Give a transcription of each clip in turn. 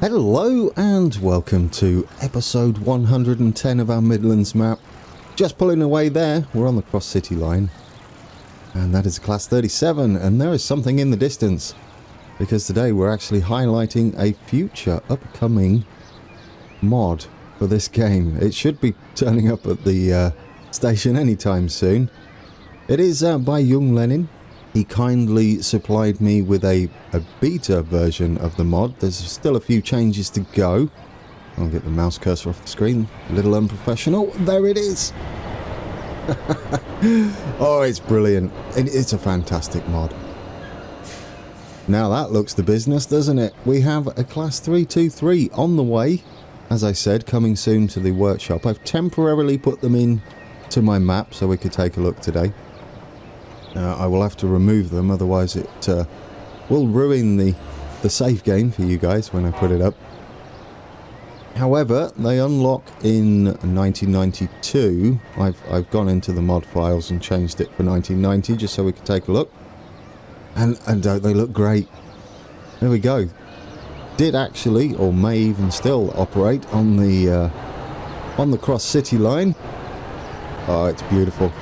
Hello and welcome to episode 110 of our Midlands map. Just pulling away there, we're on the cross city line. And that is class 37, and there is something in the distance. Because today we're actually highlighting a future upcoming mod for this game. It should be turning up at the station anytime soon. It is by Yung Lenin. He kindly supplied me with a beta version of the mod. There's still a few changes to go. I'll get the mouse cursor off the screen. A little unprofessional. There it is. Oh, it's brilliant. It's a fantastic mod. Now that looks the business, doesn't it? We have a class 323 on the way. As I said, coming soon to the workshop. I've temporarily put them in to my map so we could take a look today. I will have to remove them, otherwise it will ruin the save game for you guys when I put it up. However, they unlock in 1992. I've gone into the mod files and changed it for 1990 just so we could take a look. And don't they look great? There we go. Did actually, or may even still operate on the cross city line. Oh, it's beautiful.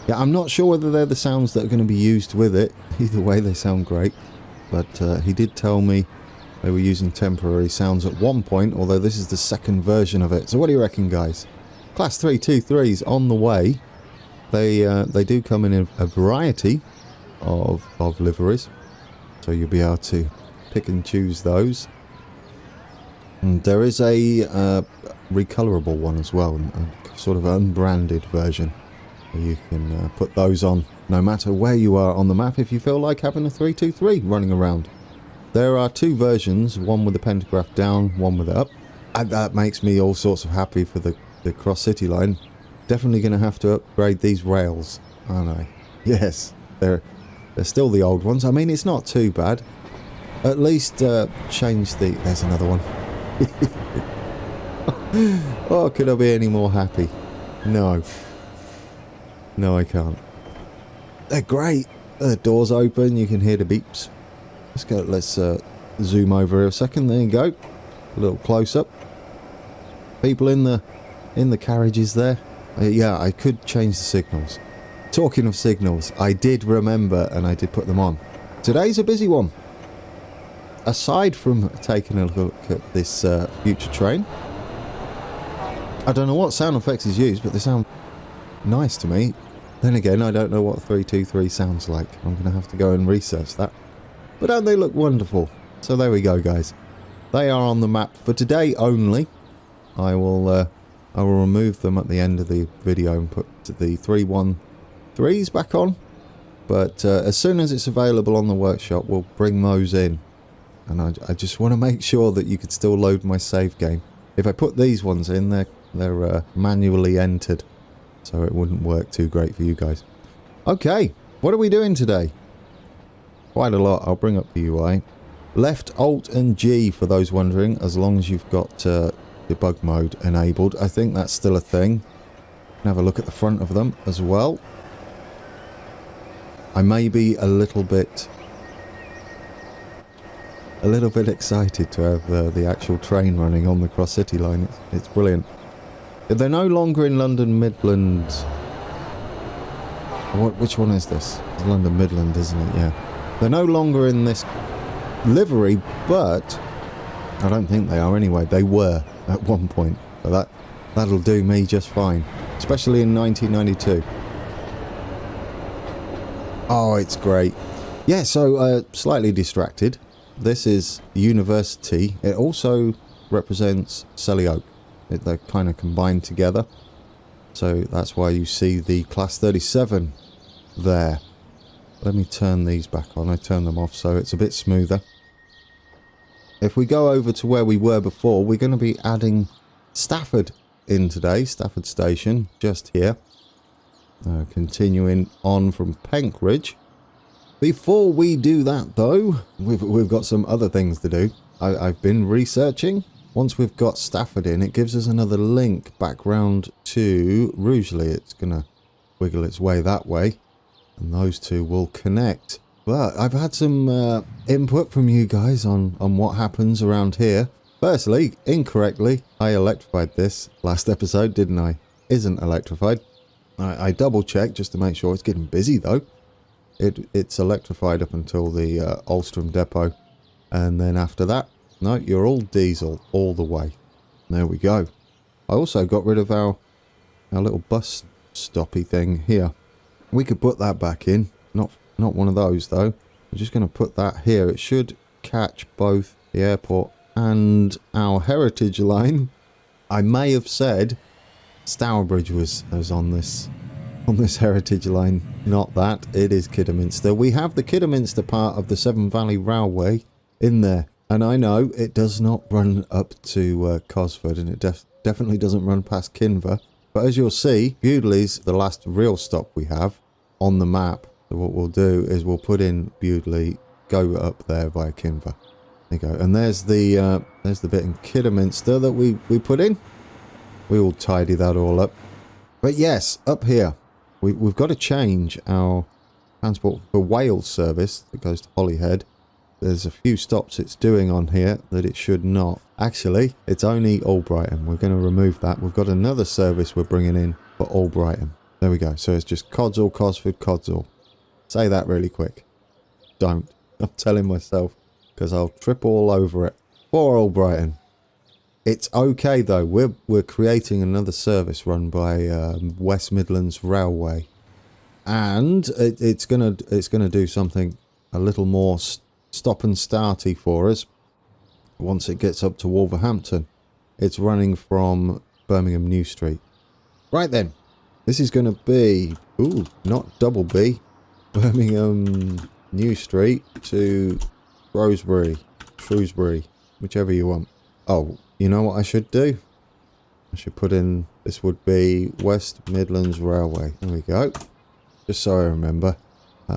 Yeah, I'm not sure whether they're the sounds that are going to be used with it. Either way, they sound great. But he did tell me they were using temporary sounds at one point, although this is the second version of it. So what do you reckon, guys? Class 323's on the way. They do come in a variety of liveries. So you'll be able to pick and choose those. And there is a recolorable one as well, a sort of unbranded version. You can put those on no matter where you are on the map if you feel like having a 323 running around. There are two versions, one with the pentagraph down, one with it up. And that makes me all sorts of happy for the cross city line. Definitely going to have to upgrade these rails, aren't I? Yes, they're still the old ones. I mean, it's not too bad. At least change the... There's another one. Oh, could I be any more happy? No. No, I can't. They're great. The doors open. You can hear the beeps. Let's go. Let's zoom over a second. There you go. A little close up. People in the carriages there. Yeah, I could change the signals. Talking of signals, I did remember and I did put them on. Today's a busy one. Aside from taking a look at this future train, I don't know what sound effects is used, but they sound nice to me. Then again, I don't know what 323 sounds like. I'm going to have to go and research that. But don't they look wonderful? So there we go, guys. They are on the map for today only. I will remove them at the end of the video and put the 313s back on. But as soon as it's available on the workshop, we'll bring those in. And I just want to make sure that you could still load my save game. If I put these ones in, they're manually entered. So it wouldn't work too great for you guys. Okay, what are we doing today? Quite a lot. I'll bring up the UI. Left, Alt and G for those wondering, as long as you've got debug mode enabled. I think that's still a thing. Have a look at the front of them as well. I may be a little bit excited to have the actual train running on the cross city line. It's brilliant. They're no longer in London Midland. Which one is this? It's London Midland, isn't it? Yeah. They're no longer in this livery, but I don't think they are anyway. They were at one point. So that'll do me just fine. Especially in 1992. Oh, it's great. Yeah, so slightly distracted. This is University. It also represents Selly Oak. They're kind of combined together. So that's why you see the class 37 there. Let me turn these back on. I turned them off so it's a bit smoother. If we go over to where we were before, we're going to be adding Stafford in today. Stafford Station, just here. Continuing on from Penkridge. Before we do that though, we've got some other things to do. I've been researching. Once we've got Stafford in, it gives us another link back round to Rugeley. It's going to wiggle its way that way. And those two will connect. But I've had some input from you guys on what happens around here. Firstly, incorrectly, I electrified this last episode, didn't I? Isn't electrified. I double checked just to make sure. It's getting busy though. It's electrified up until the Ulstrom depot. And then after that, no, you're all diesel all the way. There we go. I also got rid of our little bus stoppy thing here. We could put that back in. Not one of those though. We're just going to put that here. It should catch both the airport and our heritage line. I may have said Stourbridge was on this heritage line. Not that. It is Kidderminster. We have the Kidderminster part of the Severn Valley Railway in there. And I know it does not run up to Cosford, and it definitely doesn't run past Kinver. But as you'll see, Bewdley's the last real stop we have on the map. So what we'll do is we'll put in Bewdley, go up there via Kinver. There you go. And there's the bit in Kidderminster that we put in. We will tidy that all up. But yes, up here, we've got to change our transport for Wales service that goes to Holyhead. There's a few stops it's doing on here that it should not. Actually, it's only Albrighton. We're going to remove that. We've got another service we're bringing in for Albrighton. There we go. So it's just Codsall, Cosford, Codsall. Say that really quick. Don't. I'm telling myself because I'll trip all over it. Poor Albrighton. It's okay though. We're creating another service run by West Midlands Railway, and it's gonna do something a little more stop and starty for us once it gets up to Wolverhampton. It's running from Birmingham New Street. Right then, this is going to be, not double B, Birmingham New Street to Shrewsbury, whichever you want. Oh, you know what I should do? I should put in, this would be West Midlands Railway. There we go. Just so I remember.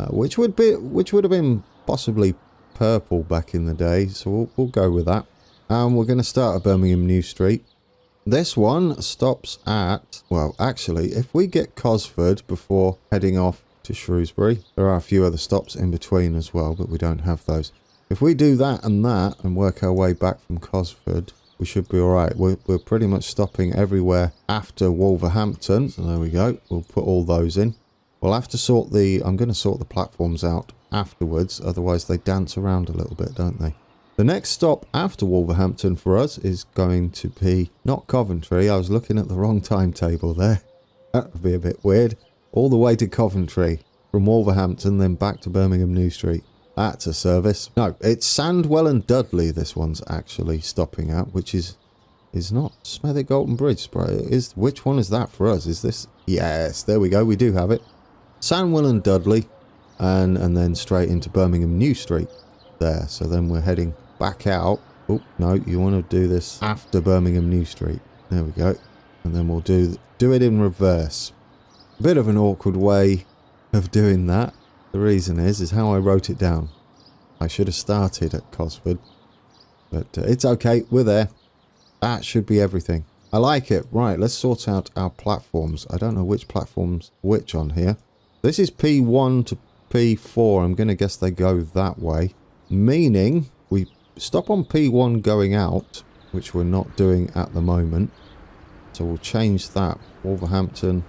Which would have been possibly purple back in the day, so we'll go with that. And we're going to start at Birmingham New Street. This one stops at, well, actually, if we get Cosford before heading off to Shrewsbury, there are a few other stops in between as well, but we don't have those. If we do that and work our way back from Cosford, we should be alright. We're pretty much stopping everywhere after Wolverhampton, so there we go. We'll put all those in. We'll have to I'm going to sort the platforms out afterwards, otherwise they dance around a little bit, don't they? The next stop after Wolverhampton for us is going to be not Coventry. I was looking at the wrong timetable there. That would be a bit weird. All the way to Coventry from Wolverhampton, then back to Birmingham New Street. That's a service. No, it's Sandwell and Dudley this one's actually stopping at, which is not Smethwick Golden Bridge. Which one is that for us? Is this? Yes, there we go. We do have it. Sandwell and Dudley. And then straight into Birmingham New Street there. So then we're heading back out. Oh, no, you want to do this after Birmingham New Street. There we go. And then we'll do it in reverse. A bit of an awkward way of doing that. The reason is how I wrote it down. I should have started at Cosford. But it's okay, we're there. That should be everything. I like it. Right, let's sort out our platforms. I don't know which platform's which on here. This is P1 to P4. I'm going to guess they go that way. Meaning we stop on P1 going out, which we're not doing at the moment. So we'll change that. Wolverhampton,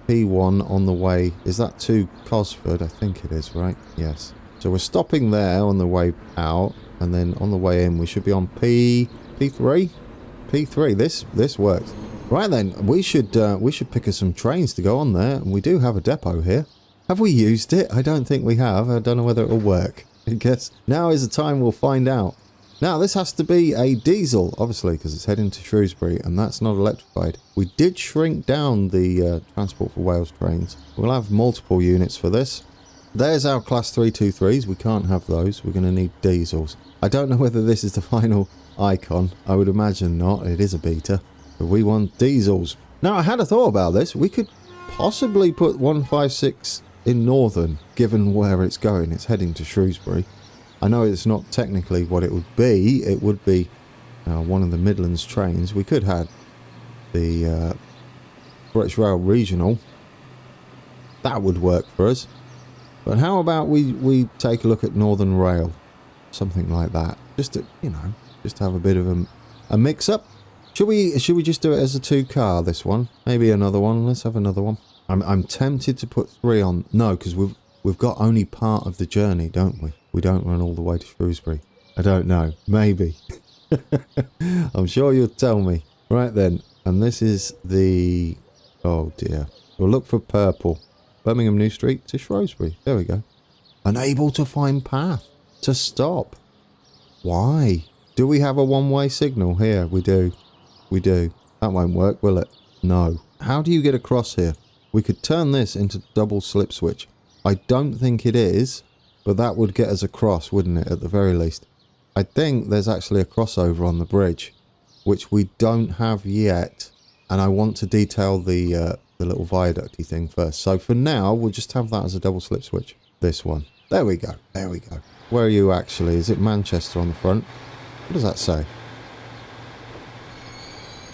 P1 on the way. Is that to Cosford? I think it is, right? Yes. So we're stopping there on the way out. And then on the way in, we should be on P3? P3. This works. Right then, we should pick us some trains to go on there. And we do have a depot here. Have we used it? I don't think we have. I don't know whether it'll work. I guess now is the time we'll find out. Now, this has to be a diesel, obviously, because it's heading to Shrewsbury, and that's not electrified. We did shrink down the Transport for Wales trains. We'll have multiple units for this. There's our Class 323s. We can't have those. We're going to need diesels. I don't know whether this is the final icon. I would imagine not. It is a beta. But we want diesels. Now, I had a thought about this. We could possibly put 156 in Northern, given where it's going. It's heading to Shrewsbury. I know it's not technically what it would be. It would be one of the Midlands trains. We could have the British Rail Regional. That would work for us. But how about we take a look at Northern Rail? Something like that. Just to, you know, just to have a bit of a mix-up. Should we just do it as a 2-car, this one? Maybe another one. Let's have another one. I'm tempted to put 3 on. No, because we've got only part of the journey, don't we? We don't run all the way to Shrewsbury. I don't know. Maybe. I'm sure you'll tell me. Right then. And this is the... Oh dear. We'll look for purple. Birmingham New Street to Shrewsbury. There we go. Unable to find path. To stop. Why? Do we have a one-way signal here? We do. We do. That won't work, will it? No. How do you get across here? We could turn this into double slip switch. I don't think it is, but that would get us across, wouldn't it, at the very least? I think there's actually a crossover on the bridge, which we don't have yet, and I want to detail the little viaducty thing first. So for now, we'll just have that as a double slip switch. This one. There we go. There we go. Where are you actually? Is it Manchester on the front? What does that say?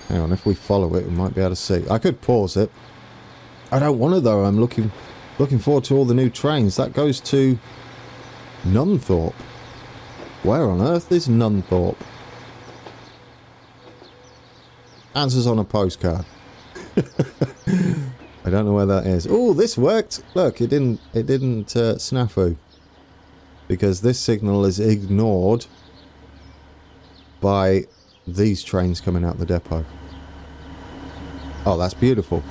Hang on, if we follow it, we might be able to see. I could pause it. I don't want to though. I'm looking forward to all the new trains. That goes to Nunthorpe. Where on earth is Nunthorpe? Answers on a postcard. I don't know where that is. Oh, this worked. Look, it didn't snafu. Because this signal is ignored by these trains coming out the depot. Oh, that's beautiful.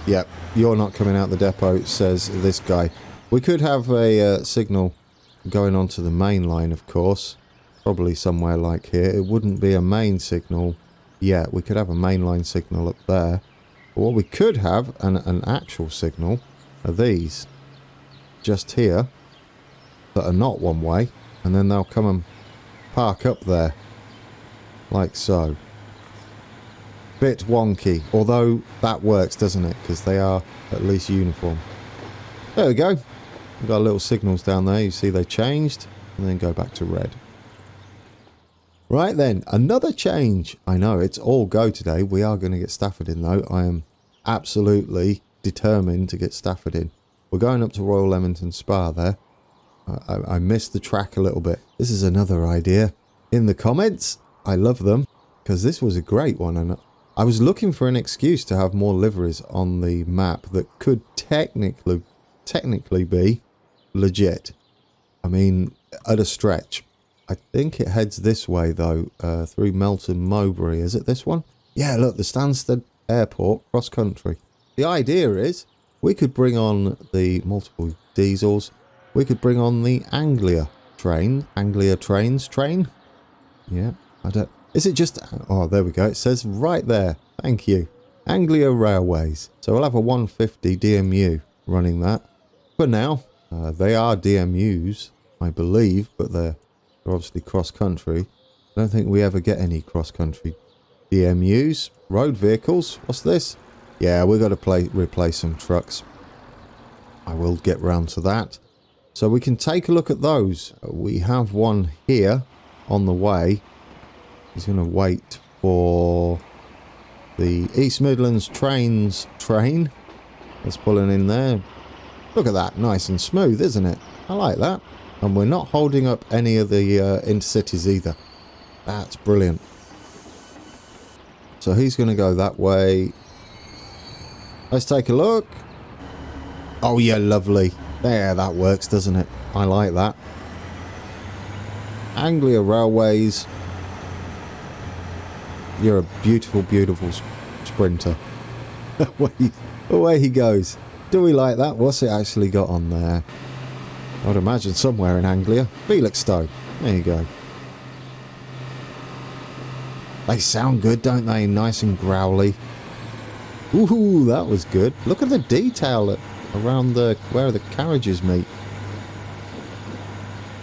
Yep, you're not coming out the depot, says this guy. We could have a signal going onto the main line, of course. Probably somewhere like here. It wouldn't be a main signal yet. We could have a mainline signal up there. But what we could have, an actual signal, are these. Just here. That are not one way. And then they'll come and park up there. Like so. Bit wonky. Although that works, doesn't it? Because they are at least uniform. There we go. We've got little signals down there. You see they changed. And then go back to red. Right then. Another change. I know it's all go today. We are going to get Stafford in though. I am absolutely determined to get Stafford in. We're going up to Royal Leamington Spa there. I missed the track a little bit. This is another idea. In the comments, I love them. Because this was a great one. And I was looking for an excuse to have more liveries on the map that could technically be legit. I mean, at a stretch. I think it heads this way, though, through Melton Mowbray. Is it this one? Yeah, look, the Stansted Airport, cross-country. The idea is we could bring on the multiple diesels. We could bring on the Anglia Trains train. Yeah, I don't... Is it just... Oh, there we go. It says right there. Thank you. Anglia Railways. So we'll have a 150 DMU running that. For now, they are DMUs, I believe, but they're obviously cross-country. I don't think we ever get any cross-country DMUs. Road vehicles. What's this? Yeah, we've got to replace some trucks. I will get round to that. So we can take a look at those. We have one here on the way. He's going to wait for the East Midlands train. Let's pull it in there. Look at that. Nice and smooth, isn't it? I like that. And we're not holding up any of the intercities either. That's brilliant. So he's going to go that way. Let's take a look. Oh yeah, lovely. There, that works, doesn't it? I like that. Anglia Railways. You're a beautiful, beautiful sprinter. Away he goes. Do we like that? What's it actually got on there? I'd imagine somewhere in Anglia. Felixstowe. There you go. They sound good, don't they? Nice and growly. Ooh, that was good. Look at the detail around where the carriages meet.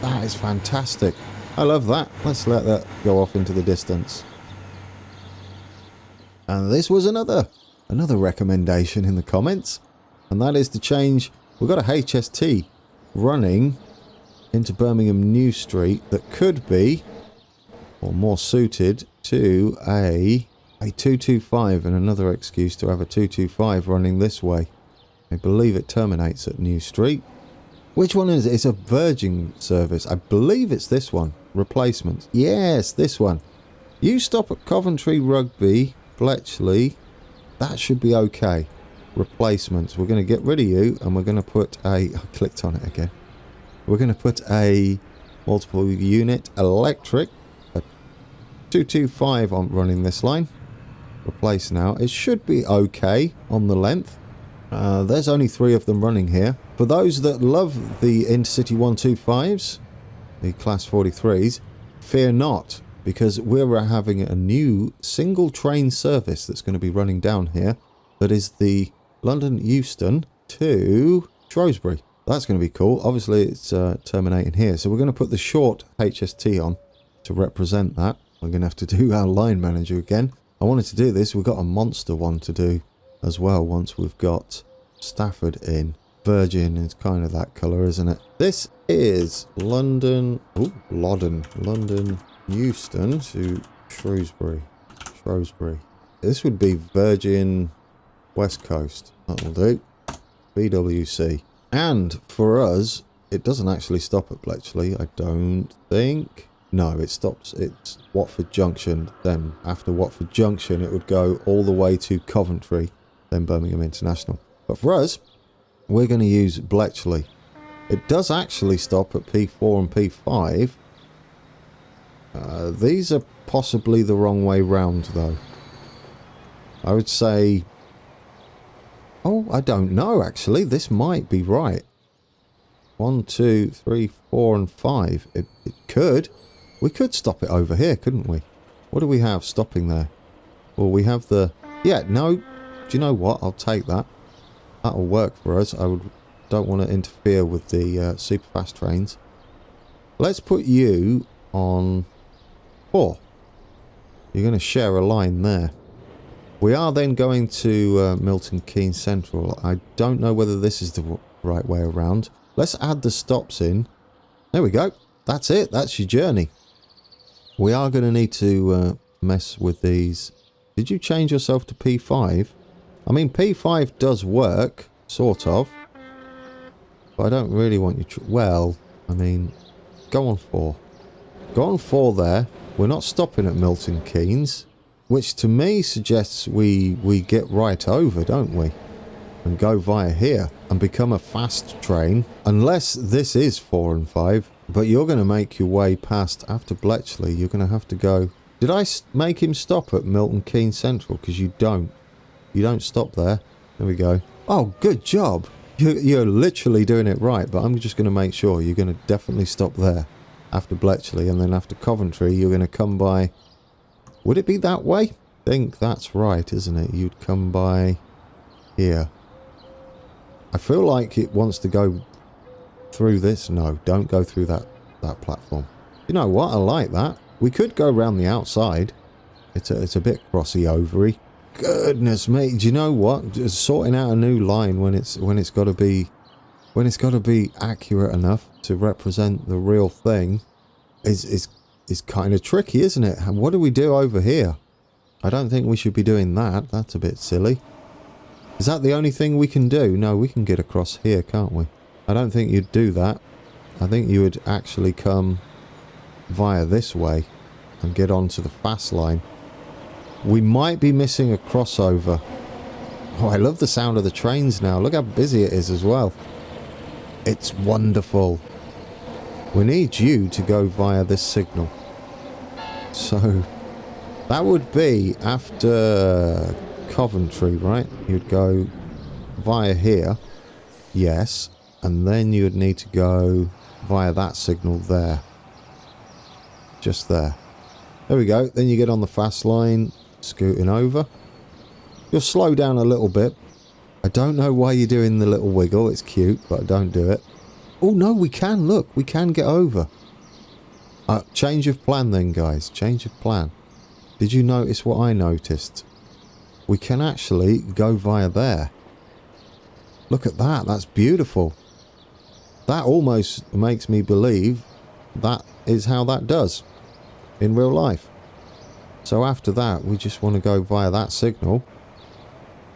That is fantastic. I love that. Let's let that go off into the distance. And this was another recommendation in the comments. And that is to change... We've got a HST running into Birmingham New Street that could be, or more suited, to a 225, and another excuse to have a 225 running this way. I believe it terminates at New Street. Which one is it? It's a Virgin service. I believe it's this one. Replacements. Yes, this one. You stop at Coventry, Rugby, Bletchley. That should be okay. Replacements. We're going to get rid of you and we're going to put a... I clicked on it again. We're going to put a multiple unit electric. A 225 on running this line. Replace now. It should be okay on the length. There's only 3 of them running here. For those that love the intercity 125s, the class 43s, fear not, because we're having a new single train service that's going to be running down here. That is the London Euston to Shrewsbury. That's going to be cool. Obviously, it's terminating here. So we're going to put the short HST on to represent that. We're going to have to do our line manager again. I wanted to do this. We've got a monster one to do as well once we've got Stafford in. Virgin is kind of that colour, isn't it? This is London... Ooh, London Euston to Shrewsbury. This would be Virgin West Coast. That'll do. BWC. And for us, it doesn't actually stop at Bletchley, I don't think. No, it stops. It's Watford Junction. Then after Watford Junction, it would go all the way to Coventry, then Birmingham International. But for us, we're going to use Bletchley. It does actually stop at P4 and P5. These are possibly the wrong way round, though. I would say... Oh, I don't know, actually. This might be right. 1, 2, 3, 4, and 5. It could. We could stop it over here, couldn't we? What do we have stopping there? Well, we have the... Yeah, no. Do you know what? I'll take that. That'll work for us. Don't want to interfere with the super fast trains. Let's put you on 4. You're going to share a line there. We are then going to Milton Keynes Central. I don't know whether this is the right way around. Let's add the stops in. There we go. That's it. That's your journey. We are going to need to mess with these. Did you change yourself to P5? I mean, P5 does work, sort of. But I don't really want you to... Well, I mean, go on 4. Go on 4 there. We're not stopping at Milton Keynes. Which to me suggests we get right over, don't we? And go via here and become a fast train. Unless this is 4 and 5. But you're going to make your way past after Bletchley. You're going to have to go... Did I make him stop at Milton Keynes Central? Because you don't. You don't stop there. There we go. Oh, good job. You're literally doing it right. But I'm just going to make sure you're going to definitely stop there after Bletchley. And then after Coventry, you're going to come by... Would it be that way? I think that's right, isn't it? You'd come by here. I feel like it wants to go through this. No, don't go through that platform. You know what? I like that. We could go around the outside. It's a bit crossy-overy. Goodness me! Do you know what? Just sorting out a new line when it's got to be accurate enough to represent the real thing is kind of tricky, isn't it? What do we do over here? I don't think we should be doing that. That's a bit silly. Is that the only thing we can do? No, we can get across here, can't we? I don't think you'd do that. I think you would actually come via this way and get onto the fast line. We might be missing a crossover. Oh, I love the sound of the trains now. Look how busy it is as well. It's wonderful. We need you to go via this signal. So, that would be after Coventry, right? You'd go via here. Yes. And then you would need to go via that signal there. Just there. There we go. Then you get on the fast line, scooting over. You'll slow down a little bit. I don't know why you're doing the little wiggle. It's cute, but don't do it. Oh, no, we can. Look, we can get over. Change of plan then, guys. Change of plan. Did you notice what I noticed? We can actually go via there. Look at that. That's beautiful. That almost makes me believe that is how that does in real life. So after that, we just want to go via that signal.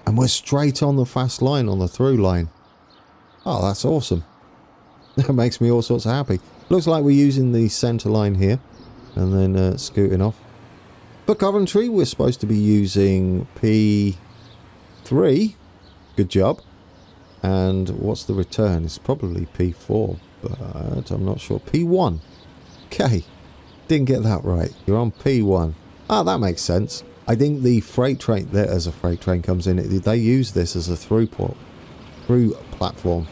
And we're straight on the fast line, on the through line. Oh, that's awesome. That makes me all sorts of happy. Looks like we're using the centre line here and then scooting off. For Coventry, we're supposed to be using P3. Good job. And what's the return? It's probably P4, but I'm not sure. P1. Okay. Didn't get that right. You're on P1. Ah, that makes sense. I think the freight train, there as a freight train comes in, they use this as a through platform.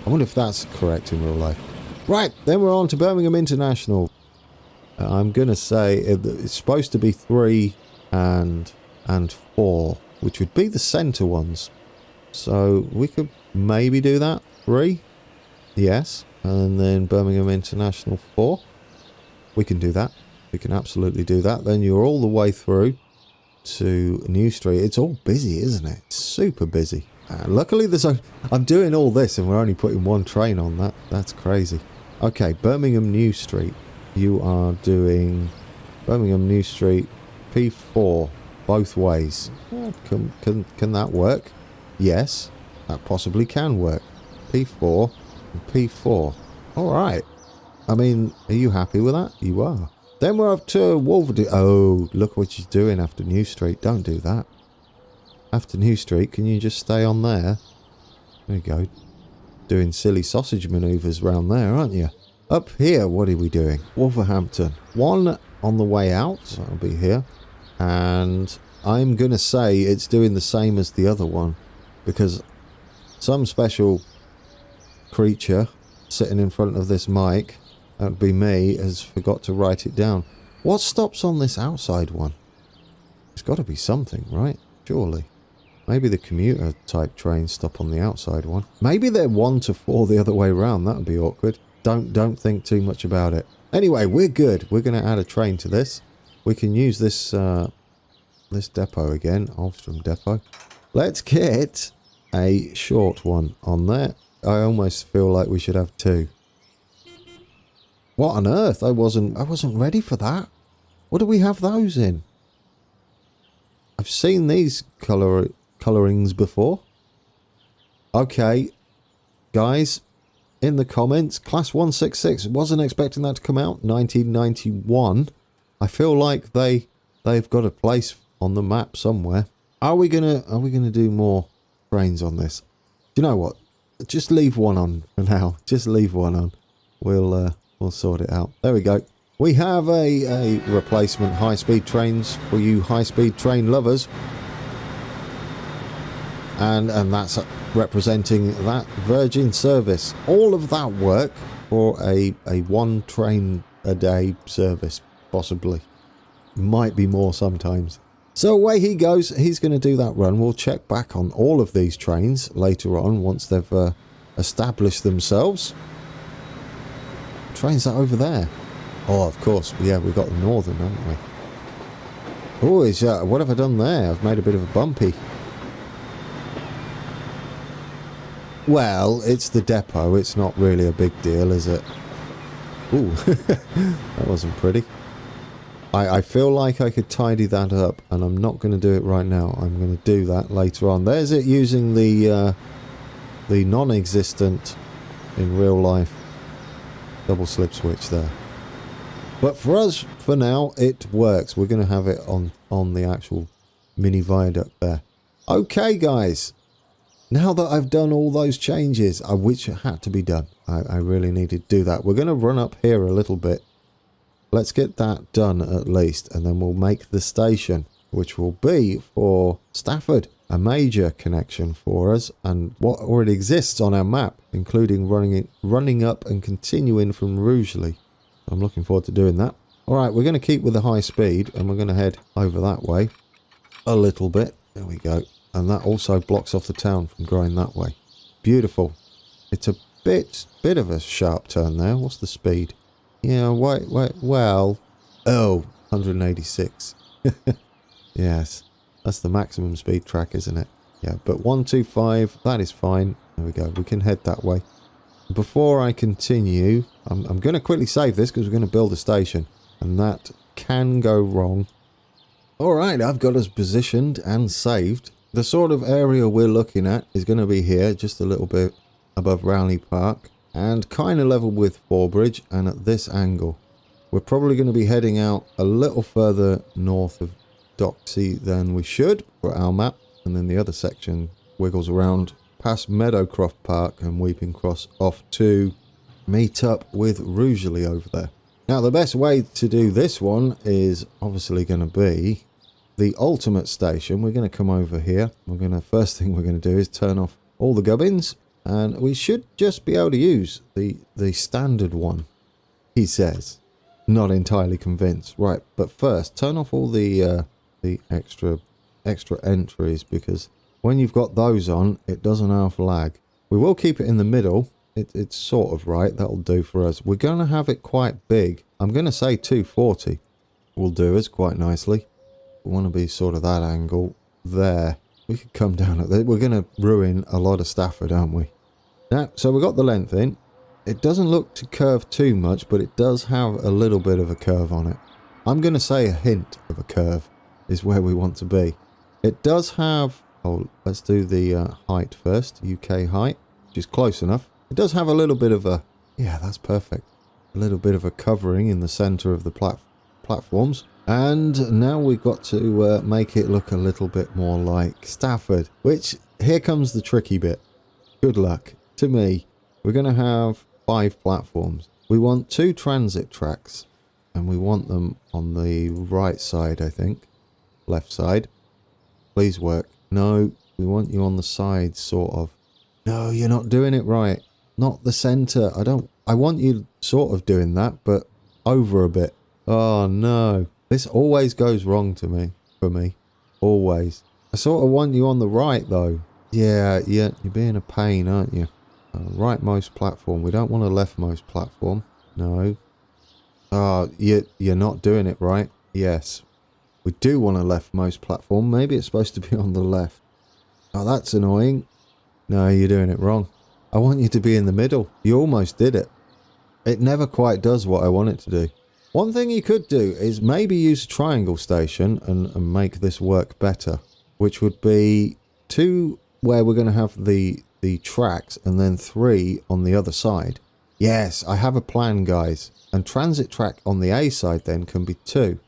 I wonder if that's correct in real life. Right, then we're on to Birmingham International. I'm going to say it's supposed to be 3 and 4, which would be the centre ones. So we could maybe do that. 3, yes, and then Birmingham International 4. We can do that. We can absolutely do that. Then you're all the way through to New Street. It's all busy, isn't it? It's super busy. Luckily, I'm doing all this and we're only putting one train on that. That's crazy. Okay, Birmingham New Street. You are doing Birmingham New Street P4 both ways. Can that work? Yes, that possibly can work. P4 and P4. All right. I mean, are you happy with that? You are. Then we're up to Wolverhampton. Oh, look what she's doing after New Street. Don't do that. After New Street, can you just stay on there? There you go. Doing silly sausage manoeuvres around there, aren't you? Up here, what are we doing? Wolverhampton. One on the way out. So I'll be here. And I'm going to say it's doing the same as the other one. Because some special creature sitting in front of this mic, that would be me, has forgot to write it down. What stops on this outside one? It's got to be something, right? Surely. Maybe the commuter type trains stop on the outside one. Maybe they're 1 to 4 the other way around. That would be awkward. Don't think too much about it. Anyway, we're good. We're going to add a train to this. We can use this this depot again. Alstom depot. Let's get a short one on there. I almost feel like we should have 2. What on earth? I wasn't ready for that. What do we have those in? I've seen these colorings before. Okay, guys, in the comments, Class 166. Wasn't expecting that to come out. 1991. I feel like they've got a place on the map somewhere. Are we gonna do more trains on this? Do you know what? Just leave one on for now. Just leave one on. We'll sort it out. There we go. We have a replacement high-speed trains for you high-speed train lovers. And that's representing that Virgin service. All of that work for a 1 train a day service, possibly. Might be more sometimes. So away he goes. He's going to do that run. We'll check back on all of these trains later on once they've established themselves. Trains that over there. Oh, of course. Yeah, we've got the northern, haven't we? Oh, what have I done there? I've made a bit of a bumpy. Well, it's the depot. It's not really a big deal, is it? Ooh, that wasn't pretty. I feel like I could tidy that up, and I'm not going to do it right now. I'm going to do that later on. There's it using the non-existent in real life double slip switch there. But for us, for now, it works. We're going to have it on the actual mini viaduct there. Okay, guys. Now that I've done all those changes, which had to be done, I really needed to do that. We're going to run up here a little bit. Let's get that done at least, and then we'll make the station, which will be for Stafford, a major connection for us, and what already exists on our map, including running up and continuing from Rugeley. I'm looking forward to doing that. Alright, we're going to keep with the high speed, and we're going to head over that way a little bit. There we go. And that also blocks off the town from going that way. Beautiful. It's a bit of a sharp turn there. What's the speed? Yeah, wait, well... Oh, 186. Yes, that's the maximum speed track, isn't it? Yeah, but 125, that is fine. There we go, we can head that way. Before I continue, I'm going to quickly save this because we're going to build a station. And that can go wrong. Alright, I've got us positioned and saved. The sort of area we're looking at is going to be here, just a little bit above Rowley Park and kind of level with Forbridge and at this angle. We're probably going to be heading out a little further north of Doxy than we should for our map, and then the other section wiggles around past Meadowcroft Park and Weeping Cross off to meet up with Rugeley over there. Now the best way to do this one is obviously going to be the ultimate station. We're going to come over here. First thing we're going to do is turn off all the gubbins, and we should just be able to use the standard one, he says. Not entirely convinced. Right, but first turn off all the extra entries, because when you've got those on, it doesn't half lag. We will keep it in the middle. It's sort of right. That'll do for us. We're going to have it quite big. I'm going to say 240 will do us quite nicely. We want to be sort of that angle there. We could come down at that. We're going to ruin a lot of Stafford, aren't we? Now, so we've got the length in. It doesn't look to curve too much, but it does have a little bit of a curve on it. I'm going to say a hint of a curve is where we want to be. It does have... Oh, let's do the height first. UK height, which is close enough. It does have a little bit of a... Yeah, that's perfect. A little bit of a covering in the centre of the platforms. And now we've got to make it look a little bit more like Stafford. Which, here comes the tricky bit. Good luck. To me, we're going to have 5 platforms. We want 2 transit tracks. And we want them on the right side, I think. Left side. Please work. No, we want you on the side, sort of. No, you're not doing it right. Not the centre. I want you sort of doing that, but over a bit. Oh, no. This always goes wrong for me. Always. I sort of want you on the right, though. Yeah, you're being a pain, aren't you? Rightmost platform. We don't want a leftmost platform. No. Oh, you're not doing it right. Yes. We do want a leftmost platform. Maybe it's supposed to be on the left. Oh, that's annoying. No, you're doing it wrong. I want you to be in the middle. You almost did it. It never quite does what I want it to do. One thing you could do is maybe use a triangle station and make this work better. Which would be 2 where we're going to have the tracks and then 3 on the other side. Yes, I have a plan, guys. And transit track on the A side then can be 2.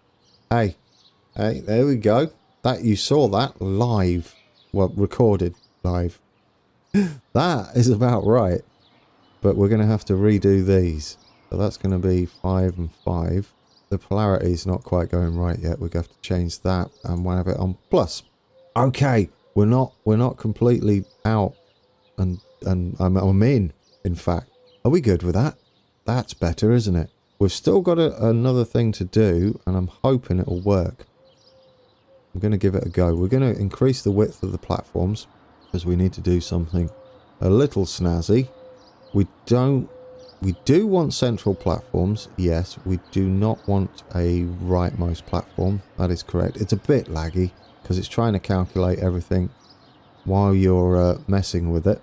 Hey, there we go. That you saw that live. Well, recorded live. That is about right. But we're going to have to redo these. So that's going to be 5 and 5. The polarity is not quite going right yet. We're going to have to change that and we'll have it on plus. Okay, we're not completely out, and I'm in fact. Are we good with that? That's better, isn't it? We've still got another thing to do, and I'm hoping it'll work. I'm going to give it a go. We're going to increase the width of the platforms, because we need to do something a little snazzy. We do want central platforms, yes. We do not want a rightmost platform. That is correct. It's a bit laggy, because it's trying to calculate everything while you're messing with it,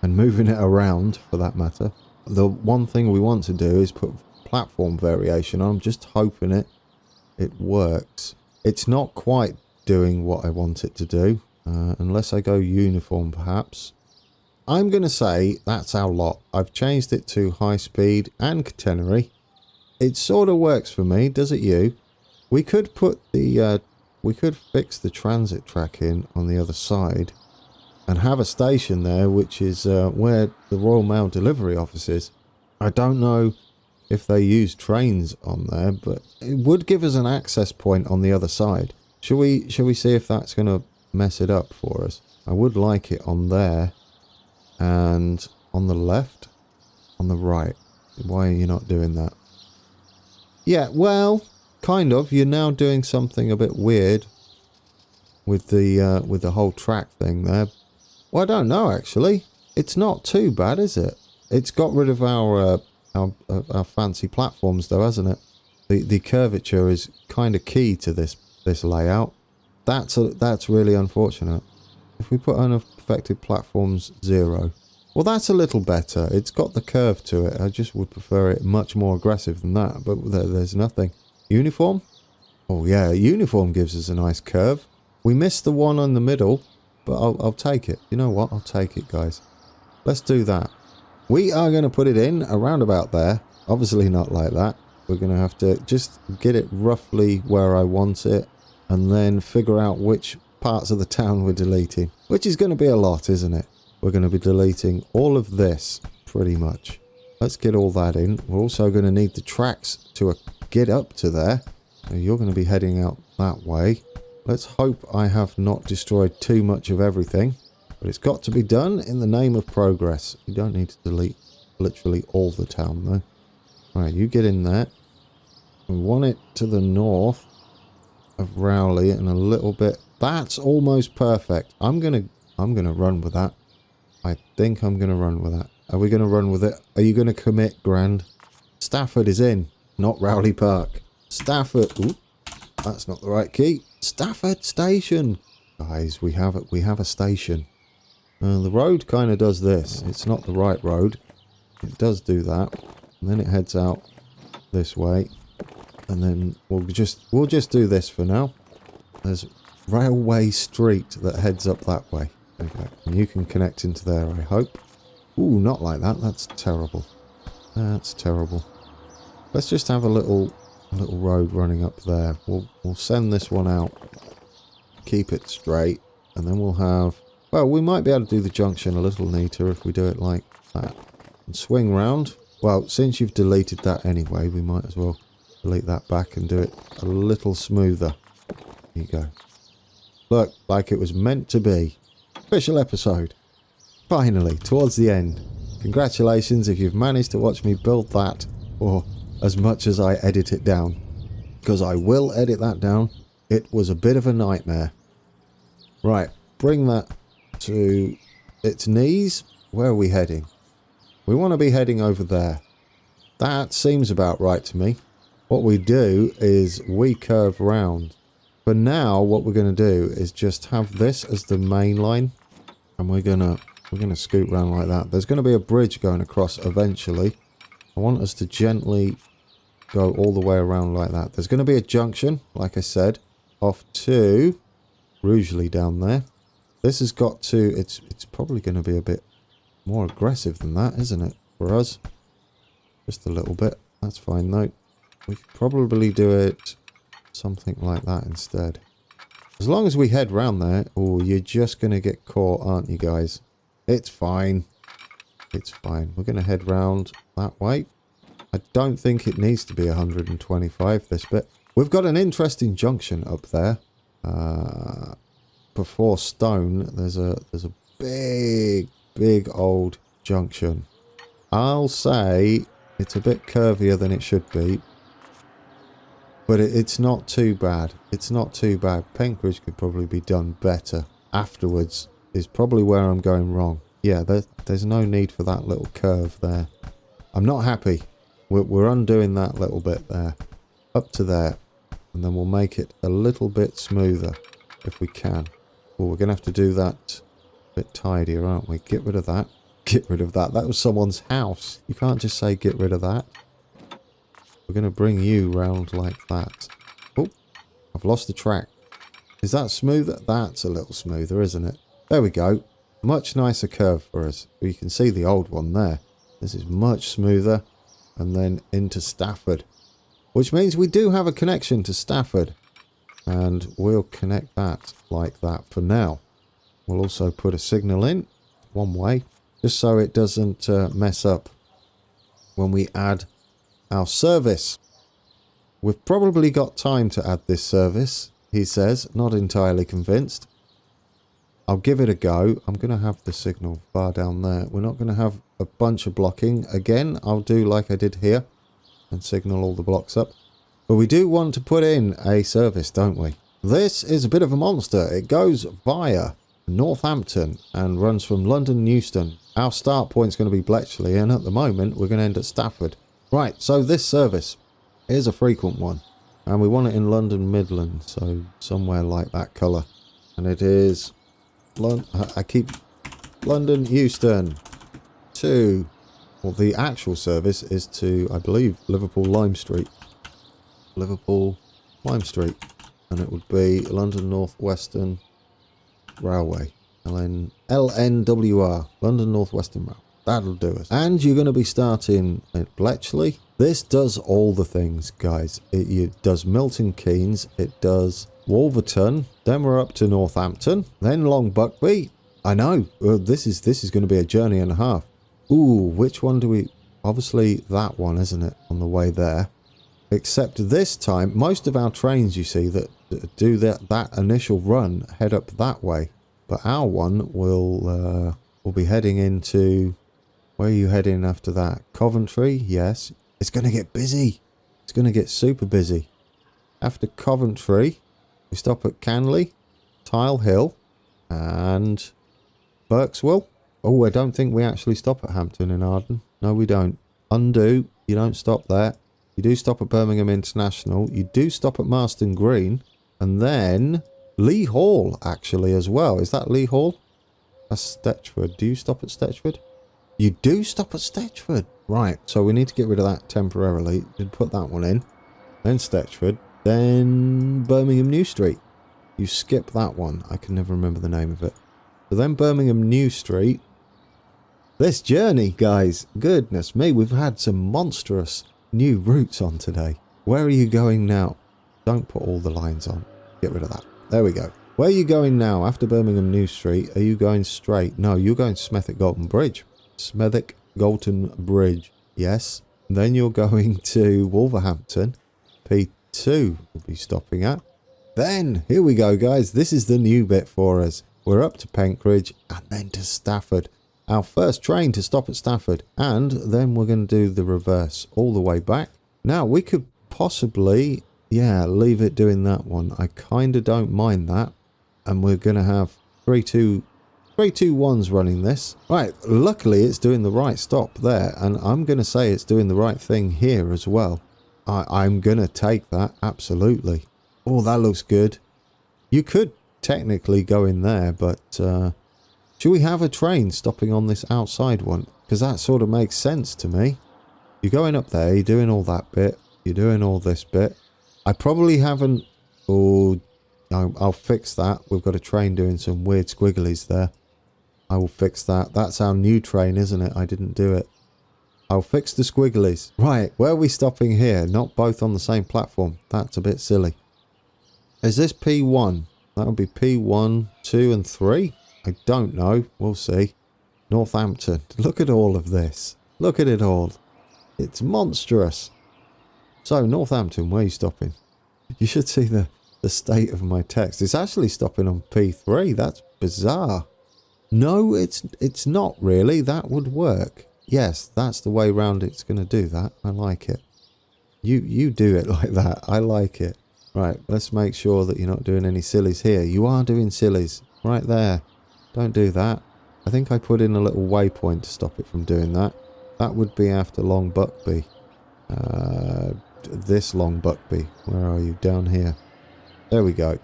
and moving it around, for that matter. The one thing we want to do is put platform variation on. I'm just hoping it works. It's not quite doing what I want it to do, unless I go uniform perhaps. I'm going to say that's our lot. I've changed it to high speed and catenary. It sort of works for me, does it you? We could put we could fix the transit track in on the other side and have a station there, which is where the Royal Mail delivery office is. I don't know if they use trains on there, but it would give us an access point on the other side. Shall we see if that's going to mess it up for us? I would like it on there, and on the left, on the right. Why are you not doing that? Yeah, well, kind of. You're now doing something a bit weird with the whole track thing there. Well, I don't know actually. It's not too bad, is it? It's got rid of our fancy platforms, though, hasn't it? The curvature is kind of key to this layout. That's really unfortunate. If we put unaffected platforms 0, well, that's a little better. It's got the curve to it. I just would prefer it much more aggressive than that. But there's nothing. Uniform? Oh yeah, uniform gives us a nice curve. We missed the one on the middle, but I'll take it. You know what? I'll take it, guys. Let's do that. We are going to put it in around about there. Obviously not like that. We're going to have to just get it roughly where I want it, and then figure out which parts of the town we're deleting. Which is going to be a lot, isn't it? We're going to be deleting all of this, pretty much. Let's get all that in. We're also going to need the tracks to get up to there. So you're going to be heading out that way. Let's hope I have not destroyed too much of everything. But it's got to be done in the name of progress. You don't need to delete literally all the town, though. Right, you get in there. We want it to the north of Rowley and a little bit. That's almost perfect. I'm gonna run with that. I think I'm gonna run with that. Are we gonna run with it? Are you gonna commit, Grand? Stafford is in, not Rowley Park. Stafford. Ooh, that's not the right key. Stafford Station. Guys, we have a station. The road kind of does this. It's not the right road. It does do that. And then it heads out this way. And then we'll just do this for now. There's Railway Street that heads up that way. Okay. And you can connect into there, I hope. Ooh, not like that. That's terrible. That's terrible. Let's just have a little road running up there. We'll send this one out. Keep it straight. And then we'll have... Well, we might be able to do the junction a little neater if we do it like that. And swing round. Well, since you've deleted that anyway, we might as well delete that back and do it a little smoother. There you go. Look, like it was meant to be. Official episode. Finally, towards the end. Congratulations if you've managed to watch me build that, or as much as I edit it down. Because I will edit that down. It was a bit of a nightmare. Right, bring that to its knees. Where are we heading? We want to be heading over there. That seems about right to me. What we do is we curve round. For now, what we're going to do is just have this as the main line, and we're gonna scoot round like that. There's going to be a bridge going across eventually. I want us to gently go all the way around like that. There's going to be a junction, like I said, off to Rugeley down there. This has got to... It's probably going to be a bit more aggressive than that, isn't it? For us. Just a little bit. That's fine, though. We could probably do it something like that instead. As long as we head round there... Oh, you're just going to get caught, aren't you, guys? It's fine. It's fine. We're going to head round that way. I don't think it needs to be 125, this bit. We've got an interesting junction up there. Before Stone, there's a big old junction. I'll say it's a bit curvier than it should be. But it's not too bad. It's not too bad. Penkridge could probably be done better. Afterwards is probably where I'm going wrong. Yeah, there's no need for that little curve there. I'm not happy. We're undoing that little bit there. Up to there. And then we'll make it a little bit smoother if we can. Well, we're going to have to do that a bit tidier, aren't we? Get rid of that. Get rid of that. That was someone's house. You can't just say get rid of that. We're going to bring you round like that. Oh, I've lost the track. Is that smoother? That's a little smoother, isn't it? There we go. Much nicer curve for us. You can see the old one there. This is much smoother. And then into Stafford. Which means we do have a connection to Stafford. And we'll connect that like that for now. We'll also put a signal in. One way. Just so it doesn't mess up when we add our service. We've probably got time to add this service, he says. Not entirely convinced. I'll give it a go. I'm going to have the signal bar down there. We're not going to have a bunch of blocking. Again, I'll do like I did here and signal all the blocks up. But we do want to put in a service, don't we? This is a bit of a monster. It goes via Northampton and runs from London Euston. Our start point's going to be Bletchley, and at the moment we're going to end at Stafford. Right, so this service is a frequent one. And we want it in London Midland, so somewhere like that colour. And it is... London Euston to... Well, the actual service is to, I believe, Liverpool Lime Street. Liverpool Lime Street. And it would be London North Western Railway. LNWR. London North Western Railway. That'll do us. And you're going to be starting at Bletchley. This does all the things, guys. It does Milton Keynes. It does Wolverton. Then we're up to Northampton. Then Long Buckby. I know. This is going to be a journey and a half. Ooh, which one do we... Obviously that one, isn't it? On the way there. Except this time, most of our trains, you see, that do that initial run head up that way. But our one will be heading into... Where are you heading after that? Coventry? Yes. It's going to get busy. It's going to get super busy. After Coventry, we stop at Canley, Tile Hill, and Berkswell. Oh, I don't think we actually stop at Hampton in Arden. No, we don't. Undo. You don't stop there. You do stop at Birmingham International. You do stop at Marston Green. And then Lee Hall, actually, as well. Is that Lee Hall? That's Stetchford. Do you stop at Stetchford? You do stop at Stetchford. Right, so we need to get rid of that temporarily. You'd put that one in. Then Stetchford. Then Birmingham New Street. You skip that one. I can never remember the name of it. So then Birmingham New Street. This journey, guys. Goodness me, we've had some monstrous new routes on today. Where are you going now? Don't put all the lines on. Get rid of that. There we go. Where are you going now? After Birmingham New Street, are you going straight? No, you're going Smethwick Galton Bridge. Smethwick Galton Bridge. Yes. And then you're going to Wolverhampton. P2 will be stopping at. Then, here we go, guys. This is the new bit for us. We're up to Penkridge and then to Stafford. Our first train to stop at Stafford. And then we're going to do the reverse all the way back. Now, we could possibly, yeah, leave it doing that one. I kind of don't mind that. And we're going to have 3-2-1s running this. Right, luckily it's doing the right stop there. And I'm going to say it's doing the right thing here as well. I'm going to take that, absolutely. Oh, that looks good. You could technically go in there, but... should we have a train stopping on this outside one? Because that sort of makes sense to me. You're going up there, you're doing all that bit. You're doing all this bit. I probably haven't... Oh, I'll fix that. We've got a train doing some weird squigglies there. I will fix that. That's our new train, isn't it? I didn't do it. I'll fix the squigglies. Right, where are we stopping here? Not both on the same platform. That's a bit silly. Is this P1? That would be P1, 2 and 3. I don't know. We'll see. Northampton. Look at all of this. Look at it all. It's monstrous. So, Northampton, where are you stopping? You should see the state of my text. It's actually stopping on P3. That's bizarre. No, it's not really. That would work. Yes, that's the way round it's going to do that. I like it. You do it like that. I like it. Right, let's make sure that you're not doing any sillies here. You are doing sillies. Right there. Don't do that. I think I put in a little waypoint to stop it from doing that. That would be after Long Buckby. This Long Buckby. Where are you? Down here. There we go.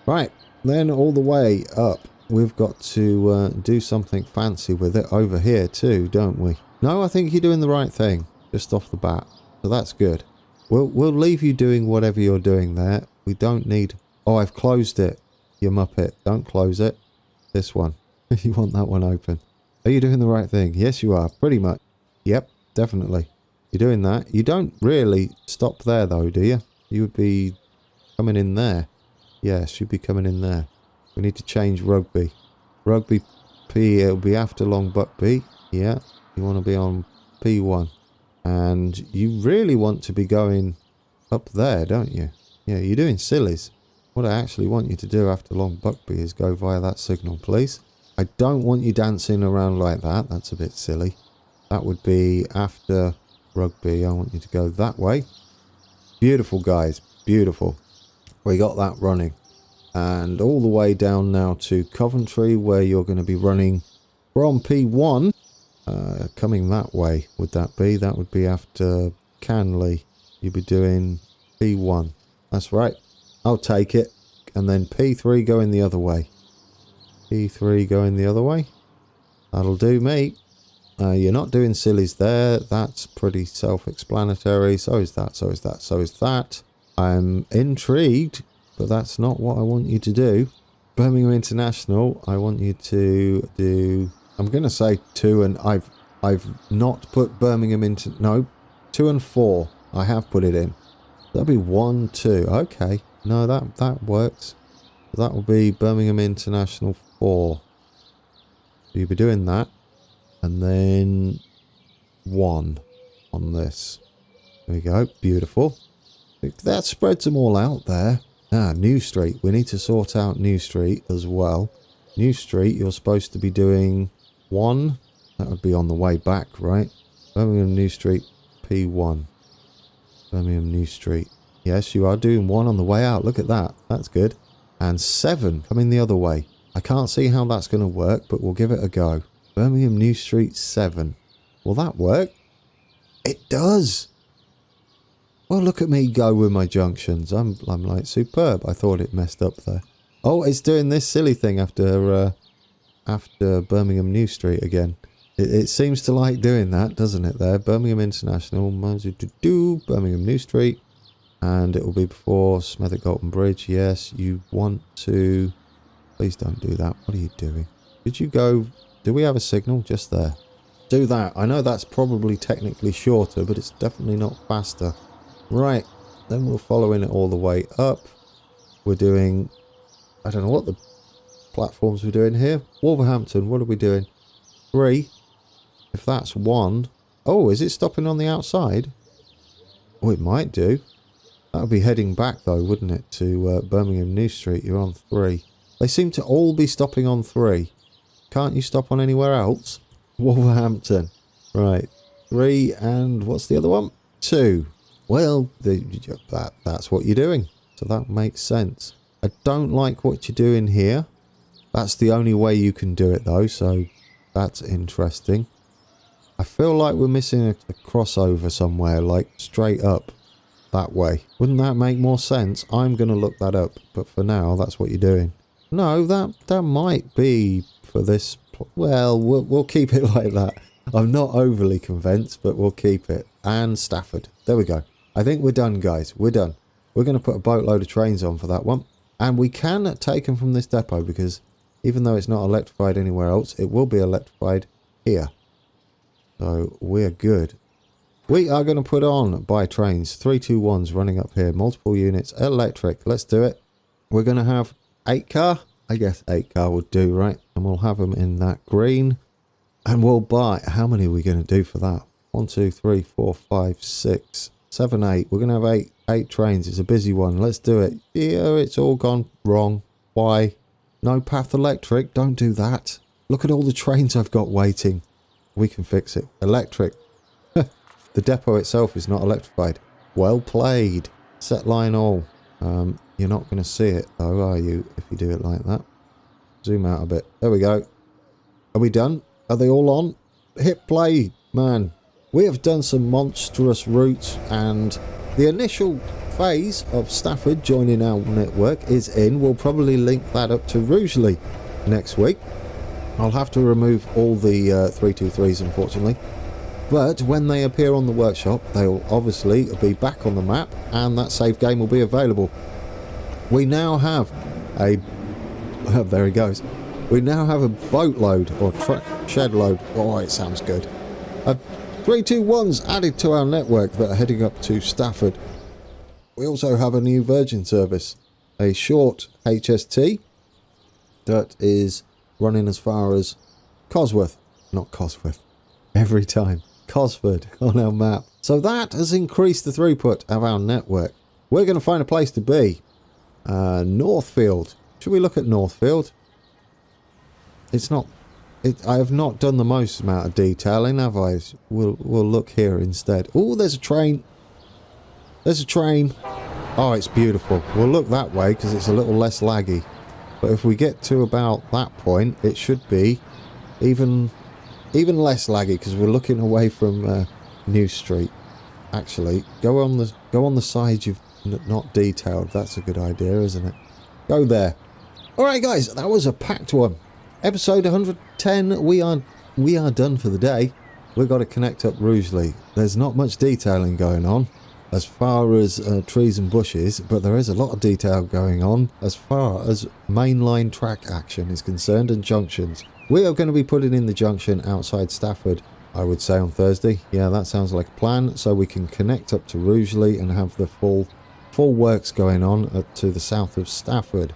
Right. Then all the way up, we've got to do something fancy with it over here too, don't we? No, I think you're doing the right thing. Just off the bat. So that's good. We'll leave you doing whatever you're doing there. We don't need... Oh, I've closed it. You muppet. Don't close it. This one. You want that one open. Are you doing the right thing? Yes, you are. Pretty much. Yep, definitely. You're doing that. You don't really stop there, though, do you? You would be coming in there. Yes, you'd be coming in there. We need to change Rugby. Rugby P, it'll be after Long Buckby. Yeah, you want to be on P1. And you really want to be going up there, don't you? Yeah, you're doing sillies. What I actually want you to do after Long Buckby is go via that signal, please. I don't want you dancing around like that. That's a bit silly. That would be after Rugby. I want you to go that way. Beautiful, guys. Beautiful. We got that running. And all the way down now to Coventry, where you're going to be running from P1. Coming that way, would that be? That would be after Canley. You'd be doing P1. That's right. I'll take it. And then P3 going the other way. P3 going the other way. That'll do me. You're not doing sillies there. That's pretty self-explanatory. So is that, so is that, so is that. I'm intrigued, but that's not what I want you to do. Birmingham International, I want you to do I'm going to say 2, and I've not put Birmingham into... No, 2 and 4. I have put it in. That'll be 1, 2. Okay. No, that works. That will be Birmingham International 4. So you'll be doing that. And then 1 on this. There we go. Beautiful. That spreads them all out there. Ah, New Street. We need to sort out New Street as well. New Street, you're supposed to be doing 1. That would be on the way back, right? Birmingham New Street P1. Birmingham New Street. Yes, you are doing 1 on the way out. Look at that. That's good. And 7 coming the other way. I can't see how that's going to work, but we'll give it a go. Birmingham New Street 7. Will that work? It does. Well, look at me go with my junctions. I'm like superb. I thought it messed up there. Oh, it's doing this silly thing after Birmingham New Street again. It seems to like doing that, doesn't it there? Birmingham International, Birmingham New Street. And it will be before Smethwick Galton Bridge. Yes, you want to... Please don't do that. What are you doing? Did you go... Do we have a signal? Just there. Do that. I know that's probably technically shorter, but it's definitely not faster. Right. Then we're following it all the way up. We're doing... I don't know what the platforms we're doing here. Wolverhampton, what are we doing? 3. If that's 1... Oh, is it stopping on the outside? Oh, it might do. That would be heading back, though, wouldn't it, to Birmingham New Street. You're on 3. They seem to all be stopping on 3. Can't you stop on anywhere else? Wolverhampton. Right. 3 and what's the other one? 2. Well, that's what you're doing. So that makes sense. I don't like what you're doing here. That's the only way you can do it, though, so that's interesting. I feel like we're missing a crossover somewhere, like straight up that way. Wouldn't that make more sense? I'm going to look that up, but for now, that's what you're doing. No, that might be for this... Well, we'll keep it like that. I'm not overly convinced, but we'll keep it. And Stafford. There we go. I think we're done, guys. We're done. We're going to put a boatload of trains on for that one. And we can take them from this depot because even though it's not electrified anywhere else, it will be electrified here. So we're good. We are going to put on by trains 321s running up here. Multiple units electric. Let's do it. We're going to have 8 car. I guess 8 car would do, right? And we'll have them in that green. And we'll buy... How many are we going to do for that? 1, 2, 3, 4, 5, 6, 7, 8. We're going to have 8 trains. It's a busy one. Let's do it. Yeah, it's all gone wrong. Why? No path electric. Don't do that. Look at all the trains I've got waiting. We can fix it. Electric. The depot itself is not electrified. Well played. Set line all. You're not going to see it though, are you, if you do it like that? Zoom out a bit. There we go. Are we done? Are they all on? Hit play, man. We have done some monstrous routes, and the initial phase of Stafford joining our network is in. We'll probably link that up to Rugeley next week. I'll have to remove all the 323s, unfortunately. But when they appear on the workshop, they'll obviously be back on the map, and that save game will be available. We now have a... there he goes. We now have a boatload, or shed load. Oh, it sounds good. 321s added to our network that are heading up to Stafford. We also have a new Virgin service. A short HST that is running as far as Cosworth. Not Cosworth. Every time. Cosford on our map. So that has increased the throughput of our network. We're going to find a place to be. Northfield. Should we look at Northfield? It's not... I have not done the most amount of detailing, have I? We'll look here instead. Oh, there's a train. There's a train. Oh, it's beautiful. We'll look that way because it's a little less laggy. But if we get to about that point, it should be even less laggy because we're looking away from New Street. Actually, go on the side you've not detailed. That's a good idea, isn't it? Go there. All right, guys, that was a packed one. Episode 110. We are done for the day. We've got to connect up Rugeley. There's not much detailing going on as far as trees and bushes, but there is a lot of detail going on as far as mainline track action is concerned and junctions. We are going to be putting in the junction outside Stafford, I would say, on Thursday. Yeah, that sounds like a plan. So we can connect up to Rugeley and have the full works going on to the south of Stafford.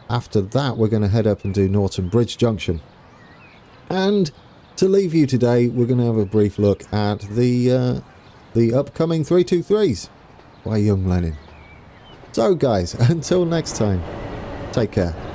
After that, we're going to head up and do Norton Bridge Junction. And to leave you today, we're going to have a brief look at the upcoming 323s by Yung Lenin. So guys, until next time, take care.